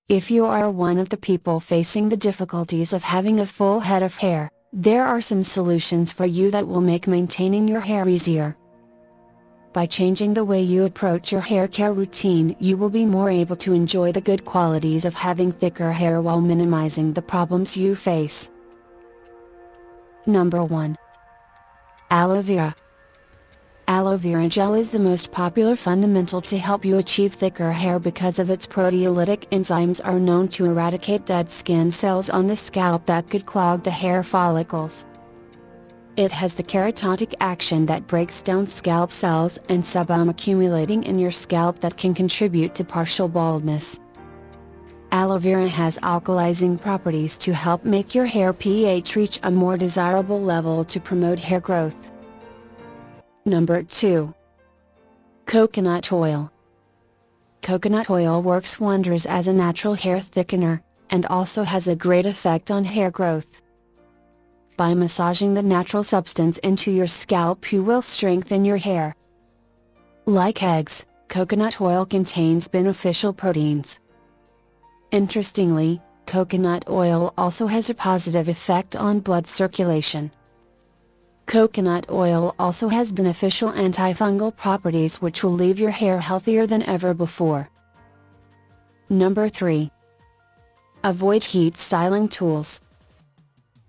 If you are one of the people facing the difficulties of having a full head of hair, there are some solutions for you that will make maintaining your hair easier. By changing the way you approach your hair care routine, you will be more able to enjoy the good qualities of having thicker hair while minimizing the problems you face. Number 1. Aloe vera. Aloe vera gel is the most popular fundamental to help you achieve thicker hair because of its proteolytic enzymes are known to eradicate dead skin cells on the scalp that could clog the hair follicles. It has the keratotic action that breaks down scalp cells and sebum accumulating in your scalp that can contribute to partial baldness. Aloe vera has alkalizing properties to help make your hair pH reach a more desirable level to promote hair growth. Number 2. Coconut oil. Coconut oil works wonders as a natural hair thickener, and also has a great effect on hair growth. By massaging the natural substance into your scalp, you will strengthen your hair. Like eggs, coconut oil contains beneficial proteins. Interestingly, coconut oil also has a positive effect on blood circulation. Coconut oil also has beneficial antifungal properties which will leave your hair healthier than ever before. Number 3. Avoid heat styling tools.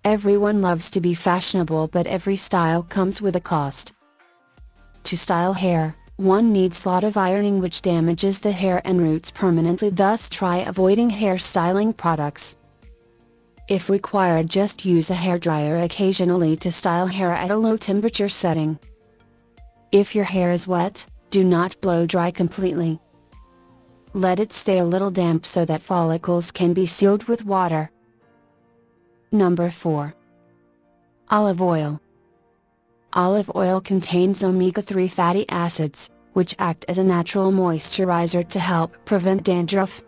Everyone loves to be fashionable, but every style comes with a cost. To style hair, one needs a lot of ironing, which damages the hair and roots permanently, thus try avoiding hair styling products. If required, just use a hairdryer occasionally to style hair at a low temperature setting. If your hair is wet, do not blow dry completely. Let it stay a little damp so that follicles can be sealed with water. Number 4. Olive oil. Olive oil contains omega-3 fatty acids, which act as a natural moisturizer to help prevent dandruff.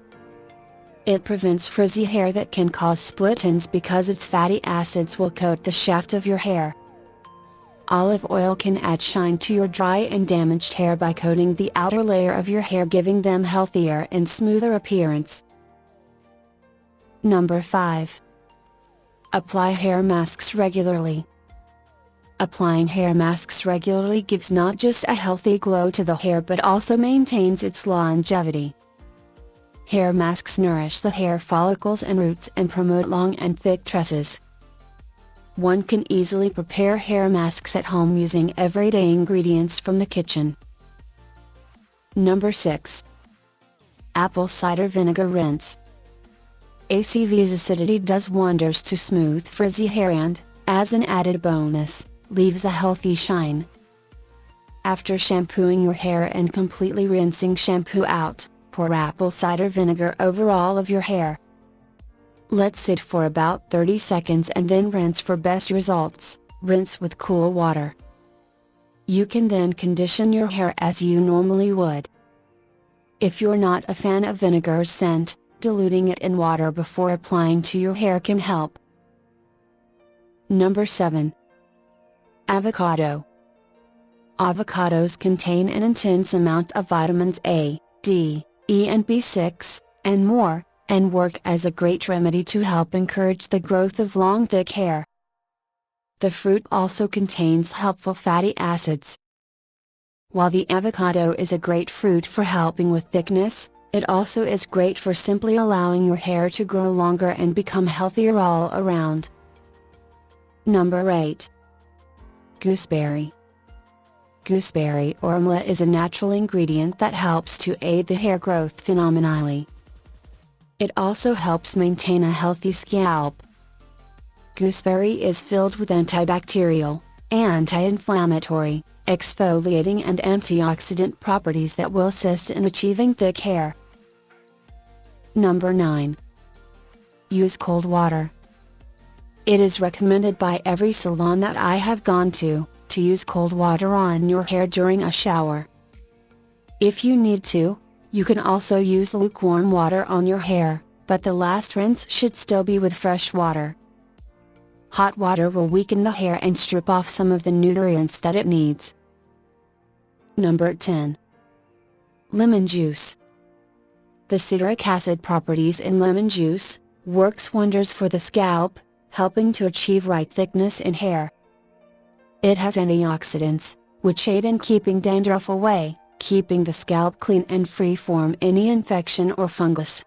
It prevents frizzy hair that can cause split ends because its fatty acids will coat the shaft of your hair. Olive oil can add shine to your dry and damaged hair by coating the outer layer of your hair, giving them healthier and smoother appearance. Number 5. Apply hair masks regularly. Applying hair masks regularly gives not just a healthy glow to the hair but also maintains its longevity. Hair masks nourish the hair follicles and roots and promote long and thick tresses. One can easily prepare hair masks at home using everyday ingredients from the kitchen. Number 6. Apple cider vinegar rinse. ACV's acidity does wonders to smooth frizzy hair and, as an added bonus, leaves a healthy shine. After shampooing your hair and completely rinsing shampoo out, pour apple cider vinegar over all of your hair. Let sit for about 30 seconds and then rinse for best results. Rinse with cool water. You can then condition your hair as you normally would. If you're not a fan of vinegar's scent, diluting it in water before applying to your hair can help. Number 7. Avocado. Avocados contain an intense amount of vitamins A, D, E and B6, and more, and work as a great remedy to help encourage the growth of long thick hair. The fruit also contains helpful fatty acids. While the avocado is a great fruit for helping with thickness, it also is great for simply allowing your hair to grow longer and become healthier all around. Number 8. Gooseberry. Gooseberry or amla is a natural ingredient that helps to aid the hair growth phenomenally. It also helps maintain a healthy scalp. Gooseberry is filled with antibacterial, anti-inflammatory, exfoliating and antioxidant properties that will assist in achieving thick hair. Number 9. Use cold water. It is recommended by every salon that I have gone to use cold water on your hair during a shower. If you need to, you can also use lukewarm water on your hair, but the last rinse should still be with fresh water. Hot water will weaken the hair and strip off some of the nutrients that it needs. Number 10. Lemon juice. The citric acid properties in lemon juice works wonders for the scalp, helping to achieve right thickness in hair. It has antioxidants, which aid in keeping dandruff away, keeping the scalp clean and free from any infection or fungus.